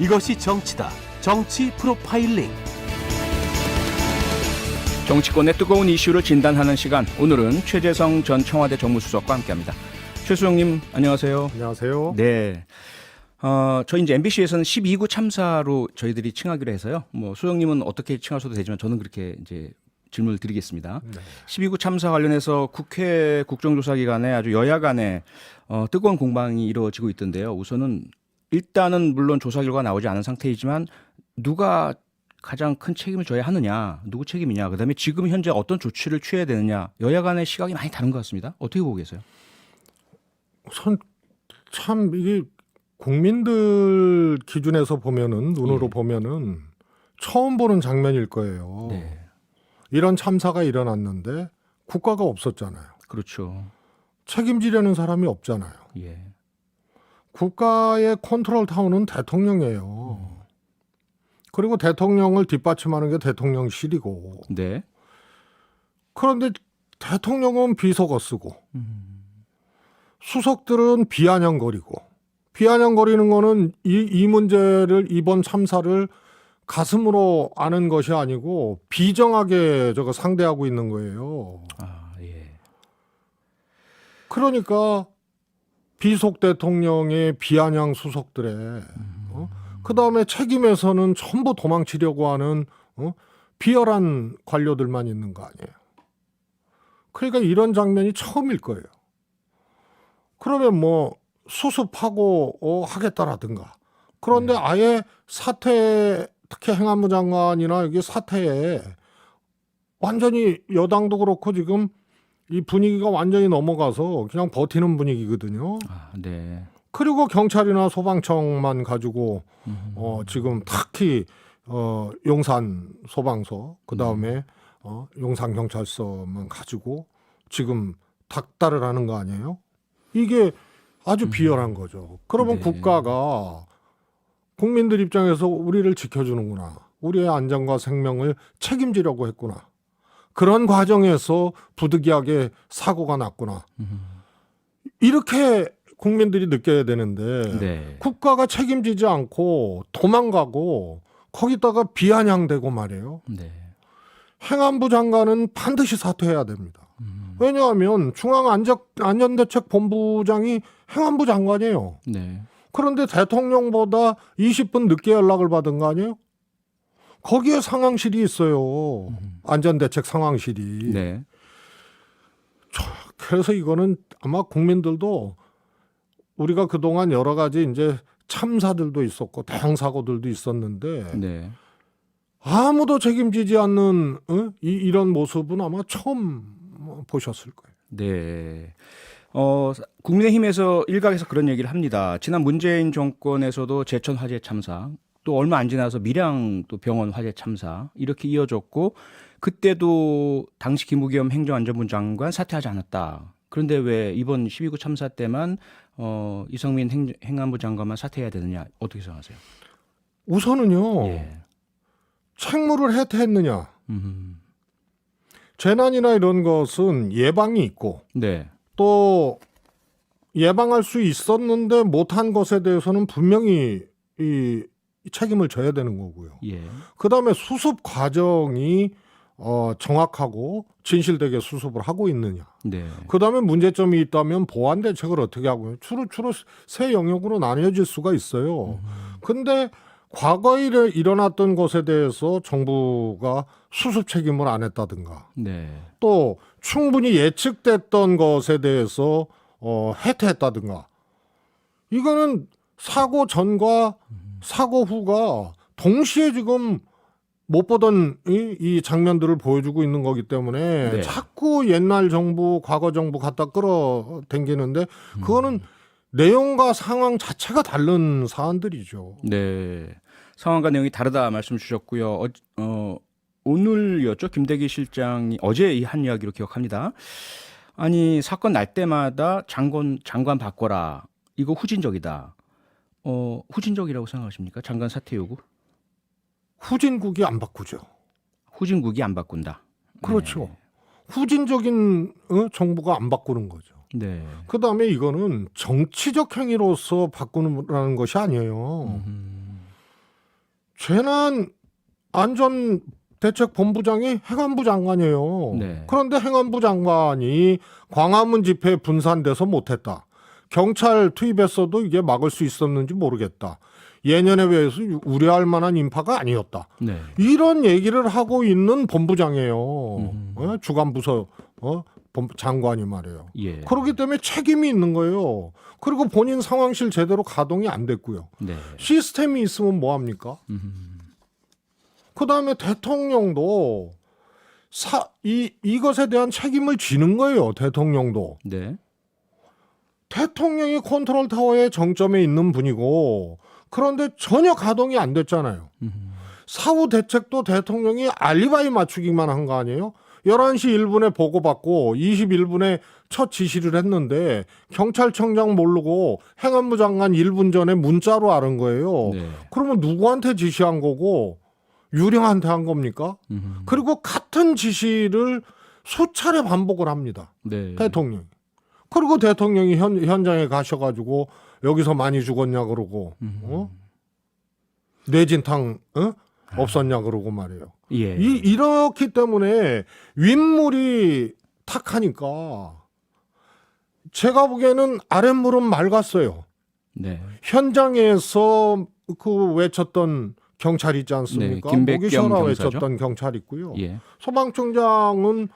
이것이 정치다. 정치 프로파일링. 정치권의 뜨거운 이슈를 진단하는 시간. 오늘은 최재성 전 청와대 정무수석과 함께합니다. 최 수석님 안녕하세요. 안녕하세요. 네. 저희 이제 MBC에서는 12구 참사로 저희들이 칭하기로 해서요. 뭐 수석님은 어떻게 칭하셔도 되지만 저는 그렇게 이제 질문을 드리겠습니다. 네. 12구 참사 관련해서 국회 국정조사 기간에 아주 여야 간에 뜨거운 공방이 이루어지고 있던데요. 우선은 일단은 물론 조사 결과가 나오지 않은 상태이지만 누가 가장 큰 책임을 져야 하느냐, 누구 책임이냐, 그다음에 지금 현재 어떤 조치를 취해야 되느냐, 여야 간의 시각이 많이 다른 것 같습니다. 어떻게 보고 계세요? 우선 참 이게 국민들 기준에서 보면은 눈으로 보면은 처음 보는 장면일 거예요. 네, 이런 참사가 일어났는데 국가가 없었잖아요. 그렇죠. 책임지려는 사람이 없잖아요. 예, 국가의 컨트롤 타워는 대통령이에요. 그리고 대통령을 뒷받침하는 게 대통령실이고. 네, 그런데 대통령은 비속어 쓰고 수석들은 비아냥거리고. 비아냥거리는 거는 이 문제를, 이번 참사를 가슴으로 아는 것이 아니고 비정하게 저거 상대하고 있는 거예요. 예, 그러니까 비속 대통령의 비아냥 수석들의 그다음에 책임에서는 전부 도망치려고 하는 비열한 관료들만 있는 거 아니에요. 그러니까 이런 장면이 처음일 거예요. 그러면 뭐 수습하고 하겠다라든가. 그런데 아예 사퇴, 특히 행안부 장관이나 여기 사퇴에 완전히 여당도 그렇고 지금 이 분위기가 완전히 넘어가서 그냥 버티는 분위기거든요. 네, 그리고 경찰이나 소방청만 가지고 지금 특히 용산 소방서 그다음에 용산 경찰서만 가지고 지금 닥달을 하는 거 아니에요? 이게 아주 비열한 거죠. 그러면 네. 국가가 국민들 입장에서 우리를 지켜주는구나. 우리의 안전과 생명을 책임지려고 했구나. 그런 과정에서 부득이하게 사고가 났구나. 이렇게 국민들이 느껴야 되는데 네, 국가가 책임지지 않고 도망가고 거기다가 비아냥대고 말이에요. 네, 행안부 장관은 반드시 사퇴해야 됩니다. 왜냐하면 중앙안전대책본부장이 행안부 장관이에요. 네, 그런데 대통령보다 20분 늦게 연락을 받은 거 아니에요? 거기에 상황실이 있어요. 안전대책 상황실이. 네, 그래서 이거는 아마 국민들도 우리가 그동안 여러 가지 이제 참사들도 있었고 대형 사고들도 있었는데 네. 아무도 책임지지 않는 이런 모습은 아마 처음 보셨을 거예요. 네. 국민의힘에서 일각에서 그런 얘기를 합니다. 지난 문재인 정권에서도 제천 화재 참사, 또 얼마 안 지나서 밀양 또 병원 화재 참사 이렇게 이어졌고 그때도 당시 김부겸 행정안전부 장관 사퇴하지 않았다. 그런데 왜 이번 12구 참사 때만 이성민 행안부 장관만 사퇴해야 되느냐 어떻게 생각하세요? 우선은요. 예. 책무를 해태했느냐. 재난이나 이런 것은 예방이 있고 네. 또 예방할 수 있었는데 못한 것에 대해서는 분명히 이 책임을 져야 되는 거고요. 예. 그다음에 수습 과정이 정확하고 진실되게 수습을 하고 있느냐. 네. 그다음에 문제점이 있다면 보완 대책을 어떻게 하고요. 주로 세 영역으로 나뉘어질 수가 있어요. 근데 과거에 일어났던 것에 대해서 정부가 수습 책임을 안 했다든가 네. 또 충분히 예측됐던 것에 대해서 해태했다든가 이거는 사고 전과 사고 후가 동시에 지금 못 보던 이 장면들을 보여주고 있는 거기 때문에 네. 자꾸 옛날 정부, 과거 정부 갖다 끌어당기는데 그거는 내용과 상황 자체가 다른 사안들이죠. 네. 상황과 내용이 다르다 말씀 주셨고요. 오늘이었죠. 김대기 실장이 어제 이 한 이야기로 기억합니다. 아니 사건 날 때마다 장관 바꿔라. 이거 후진적이다. 후진적이라고 생각하십니까? 장관 사퇴 요구? 후진국이 안 바꾸죠. 후진국이 안 바꾼다. 그렇죠. 네. 후진적인 정부가 안 바꾸는 거죠. 네. 그다음에 이거는 정치적 행위로서 바꾸는 것이 아니에요. 재난 안전 대책본부장이 행안부 장관이에요. 네. 그런데 행안부 장관이 광화문 집회에 분산돼서 못했다. 경찰 투입했어도 이게 막을 수 있었는지 모르겠다. 예년에 비해서 우려할 만한 인파가 아니었다. 네. 이런 얘기를 하고 있는 본부장이에요. 주간부서 장관이 말이에요. 예. 그렇기 때문에 책임이 있는 거예요. 그리고 본인 상황실 제대로 가동이 안 됐고요. 네. 시스템이 있으면 뭐 합니까? 그다음에 대통령도 이것에 대한 책임을 지는 거예요. 대통령도. 네. 대통령이 컨트롤 타워의 정점에 있는 분이고 그런데 전혀 가동이 안 됐잖아요. 사후 대책도 대통령이 알리바이 맞추기만 한 거 아니에요? 11시 1분에 보고받고 21분에 첫 지시를 했는데 경찰청장 모르고 행안부 장관 1분 전에 문자로 알은 거예요. 네. 그러면 누구한테 지시한 거고 유령한테 한 겁니까? 그리고 같은 지시를 수차례 반복을 합니다. 네. 대통령이. 그리고 대통령이 현장에 가셔가지고 여기서 많이 죽었냐 그러고 뇌진탕 없었냐 그러고 말이에요. 예. 이렇기 때문에 윗물이 탁하니까 제가 보기에는 아랫물은 맑았어요. 네. 현장에서 그 외쳤던 경찰 있지 않습니까? 네, 김백겸 목이 쉬어라 경사죠. 외쳤던 경찰 있고요. 예. 소방청장은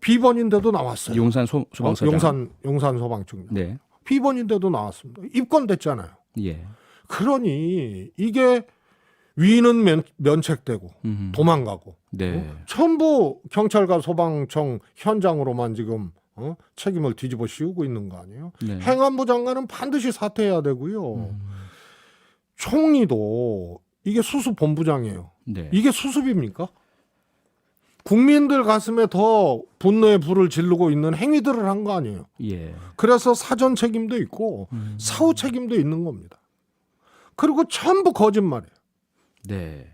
비번인데도 나왔어요. 용산 소방서장. 용산 소방청장. 네. 비번인데도 나왔습니다. 입건됐잖아요. 예. 그러니 이게 위는 면책되고 도망가고 네. 전부 경찰과 소방청 현장으로만 지금 책임을 뒤집어 씌우고 있는 거 아니에요? 네. 행안부 장관은 반드시 사퇴해야 되고요. 총리도 이게 수습 본부장이에요. 네. 이게 수습입니까? 국민들 가슴에 더 분노의 불을 지르고 있는 행위들을 한 거 아니에요. 예. 그래서 사전 책임도 있고 사후 책임도 있는 겁니다. 그리고 전부 거짓말이에요. 네.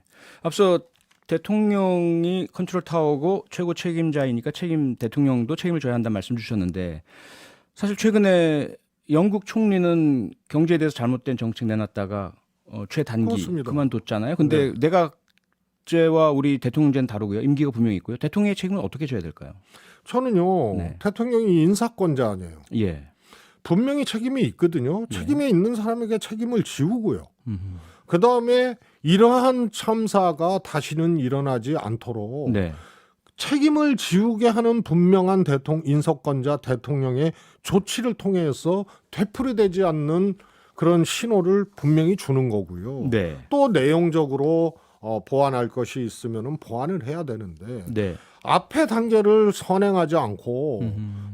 앞서 대통령이 컨트롤 타워고 최고 책임자이니까 대통령도 책임을 져야 한다는 말씀 주셨는데 사실 최근에 영국 총리는 경제에 대해서 잘못된 정책 내놨다가 최단기 그렇습니다. 그만뒀잖아요. 근데 내각제와 우리 대통령제는 다르고요. 임기가 분명히 있고요. 대통령의 책임은 어떻게 져야 될까요? 저는요. 네. 대통령이 인사권자 아니에요. 예. 분명히 책임이 있거든요. 책임이 있는 사람에게 책임을 지우고요. 그다음에 이러한 참사가 다시는 일어나지 않도록 네. 책임을 지우게 하는 분명한 인사권자 대통령의 조치를 통해서 되풀이되지 않는 그런 신호를 분명히 주는 거고요. 네. 또 내용적으로 보완할 것이 있으면 보완을 해야 되는데 네. 앞에 단계를 선행하지 않고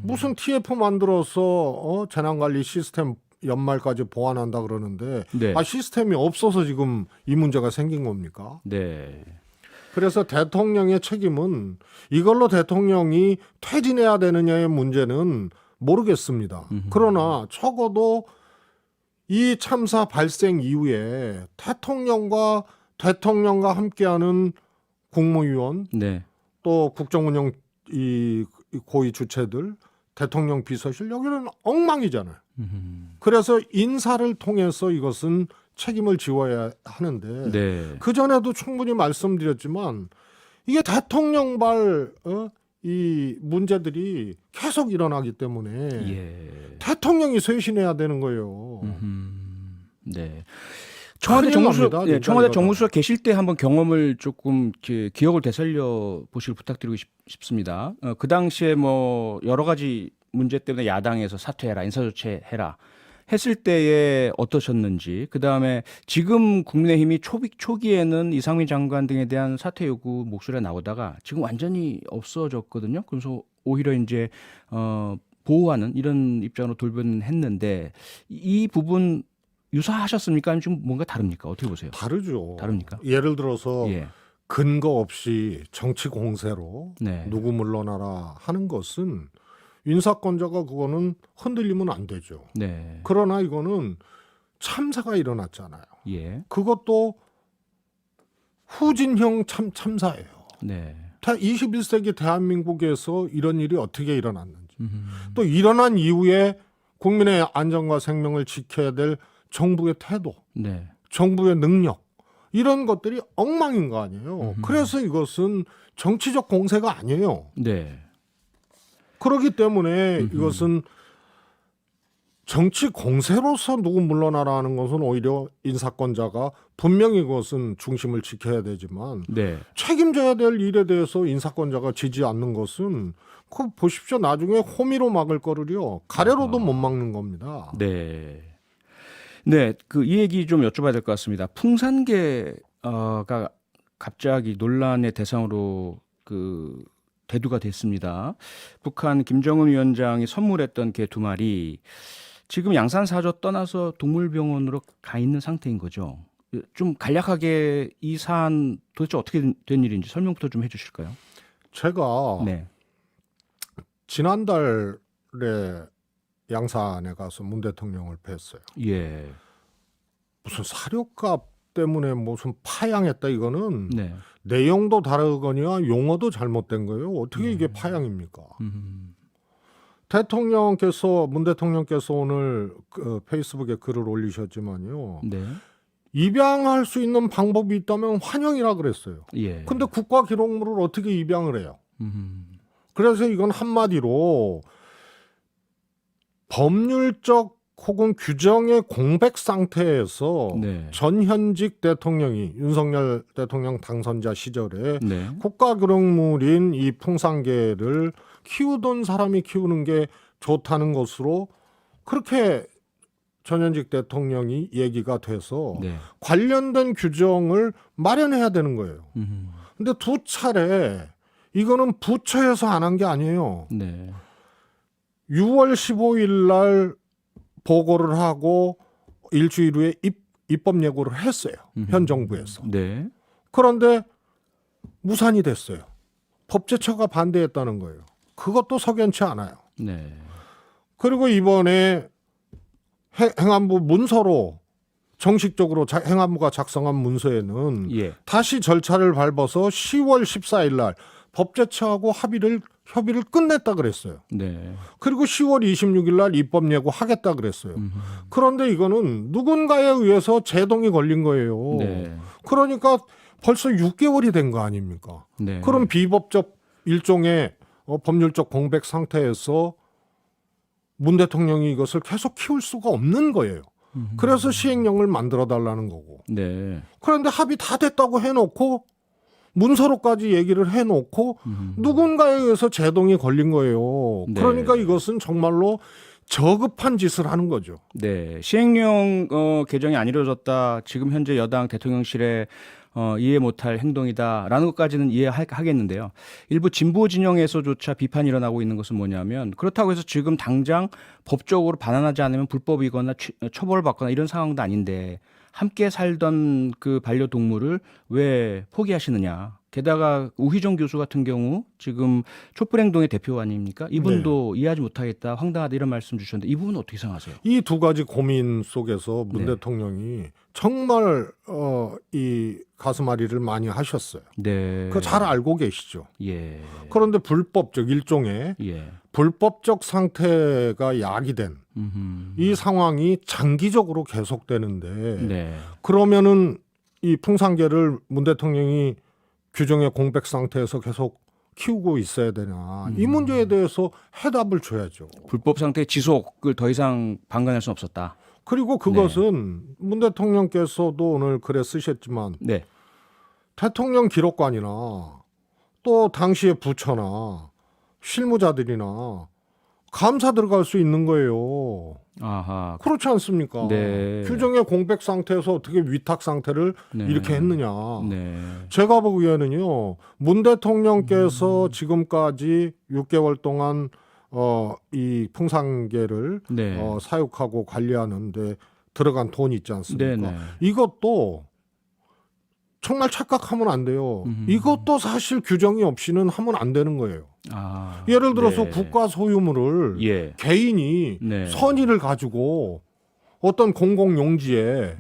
무슨 TF 만들어서 재난관리 시스템 연말까지 보완한다 그러는데 네. 시스템이 없어서 지금 이 문제가 생긴 겁니까? 네. 그래서 대통령의 책임은 이걸로 대통령이 퇴진해야 되느냐의 문제는 모르겠습니다. 그러나 적어도 이 참사 발생 이후에 대통령과 함께하는 국무위원 네. 또 국정운영 이 고위 주체들 대통령 비서실 여기는 엉망이잖아요. 그래서 인사를 통해서 이것은 책임을 지워야 하는데 네. 그전에도 충분히 말씀드렸지만 이게 대통령발 이 문제들이 계속 일어나기 때문에 예. 대통령이 쇄신해야 되는 거예요. 네. 청와대 큰일 정무수석, 납니다, 진짜 청와대 이거는. 정무수석 계실 때 한번 경험을 조금 기억을 되살려 보시길 부탁드리고 싶습니다. 그 당시에 뭐 여러 가지 문제 때문에 야당에서 사퇴해라, 인사조치해라 했을 때에 어떠셨는지, 그 다음에 지금 국민의힘이 초기에는 이상민 장관 등에 대한 사퇴 요구 목소리가 나오다가 지금 완전히 없어졌거든요. 그래서 오히려 이제 보호하는 이런 입장으로 돌변했는데 이 부분 유사하셨습니까? 아니면 좀 뭔가 다릅니까? 어떻게 보세요? 다르죠. 다릅니까? 예를 들어서 예. 근거 없이 정치 공세로 네. 누구 물러나라 하는 것은 인사권자가 그거는 흔들리면 안 되죠. 네. 그러나 이거는 참사가 일어났잖아요. 예. 그것도 후진형 참사예요. 네. 21세기 대한민국에서 이런 일이 어떻게 일어났는지 또 일어난 이후에 국민의 안전과 생명을 지켜야 될 정부의 태도, 네. 정부의 능력 이런 것들이 엉망인 거 아니에요. 그래서 이것은 정치적 공세가 아니에요. 네. 그렇기 때문에 이것은 정치 공세로서 누구 물러나라 하는 것은 오히려 인사권자가 분명히 그것은 중심을 지켜야 되지만 네. 책임져야 될 일에 대해서 인사권자가 지지 않는 것은 그 보십시오. 나중에 호미로 막을 거를요. 가래로도 못 막는 겁니다. 네. 네, 그 이 얘기 좀 여쭤봐야 될 것 같습니다. 풍산개가 갑자기 논란의 대상으로 그 대두가 됐습니다. 북한 김정은 위원장이 선물했던 개 2마리 지금 양산사저 떠나서 동물병원으로 가 있는 상태인 거죠. 좀 간략하게 이 사안 도대체 어떻게 된 일인지 설명부터 좀 해주실까요? 제가 네. 지난달에 양산에 가서 문 대통령을 뵀어요. 예. 무슨 사료값 때문에 무슨 파양했다 이거는 네. 내용도 다르거니와 용어도 잘못된 거예요. 어떻게 이게 파양입니까? 문 대통령께서 오늘 그 페이스북에 글을 올리셨지만요. 네. 입양할 수 있는 방법이 있다면 환영이라 그랬어요. 예. 근데 국가기록물을 어떻게 입양을 해요? 그래서 이건 한마디로 법률적 혹은 규정의 공백 상태에서 네. 전현직 대통령이 윤석열 대통령 당선자 시절에 네. 국가기록물인 이 풍산개를 키우던 사람이 키우는 게 좋다는 것으로 그렇게 전현직 대통령이 얘기가 돼서 네. 관련된 규정을 마련해야 되는 거예요. 근데 2차례 이거는 부처에서 안 한 게 아니에요. 네. 6월 15일 날 보고를 하고 일주일 후에 입법 예고를 했어요. 현 정부에서. 네. 그런데 무산이 됐어요. 법제처가 반대했다는 거예요. 그것도 석연치 않아요. 네. 그리고 이번에 행안부 문서로 정식적으로 행안부가 작성한 문서에는 예. 다시 절차를 밟아서 10월 14일 날 법제처하고 협의를 끝냈다 그랬어요. 네. 그리고 10월 26일 날 입법 예고하겠다 그랬어요. 그런데 이거는 누군가에 의해서 제동이 걸린 거예요. 네. 그러니까 벌써 6개월이 된 거 아닙니까? 네. 그럼 비법적 일종의 법률적 공백 상태에서 문 대통령이 이것을 계속 키울 수가 없는 거예요. 그래서 시행령을 만들어 달라는 거고. 네. 그런데 합의 다 됐다고 해놓고 문서로까지 얘기를 해놓고 누군가에 의해서 제동이 걸린 거예요. 네. 그러니까 이것은 정말로 저급한 짓을 하는 거죠. 네. 시행령 개정이 안 이루어졌다. 지금 현재 여당 대통령실에 이해 못할 행동이다라는 것까지는 이해하겠는데요. 일부 진보 진영에서조차 비판이 일어나고 있는 것은 뭐냐면 그렇다고 해서 지금 당장 법적으로 반환하지 않으면 불법이거나 처벌받거나 이런 상황도 아닌데 함께 살던 그 반려동물을 왜 포기하시느냐. 게다가 우희정 교수 같은 경우 지금 촛불행동의 대표 아닙니까? 이분도 이해하지 못하겠다, 황당하다 이런 말씀 주셨는데 이 부분은 어떻게 생각하세요? 이 두 가지 고민 속에서 문 네. 대통령이 정말 이 가슴앓이를 많이 하셨어요. 네. 그거 잘 알고 계시죠. 예. 그런데 불법적 일종의 예. 불법적 상태가 야기된 이 상황이 장기적으로 계속되는데 네. 그러면은 이 풍산개를 문 대통령이 규정의 공백 상태에서 계속 키우고 있어야 되나 이 문제에 대해서 해답을 줘야죠. 불법 상태 지속을 더 이상 방관할 수는 없었다. 그리고 그것은 문 대통령께서도 오늘 글에 쓰셨지만 네. 대통령 기록관이나 또 당시의 부처나 실무자들이나 감사 들어갈 수 있는 거예요. 아하. 그렇지 않습니까? 네. 규정의 공백 상태에서 어떻게 위탁 상태를 네. 이렇게 했느냐. 네. 제가 보기에는요. 문 대통령께서 지금까지 6개월 동안 이 풍산개를 네. 사육하고 관리하는데 들어간 돈이 있지 않습니까? 네네. 이것도 정말 착각하면 안 돼요. 이것도 사실 규정이 없이는 하면 안 되는 거예요. 아, 예를 들어서 네. 국가 소유물을 예. 개인이 네. 선의를 가지고 어떤 공공용지에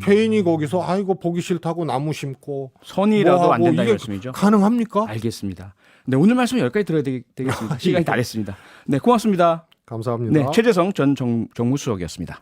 개인이 거기서 아이고 보기 싫다고 나무 심고 선의라도 뭐 안 하고 된다는 이게 말씀이죠? 가능합니까? 알겠습니다. 네, 오늘 말씀 여기까지 들어야 되겠습니다. 시간이 다 됐습니다. 네, 고맙습니다. 감사합니다. 네, 최재성 전 정무수석이었습니다.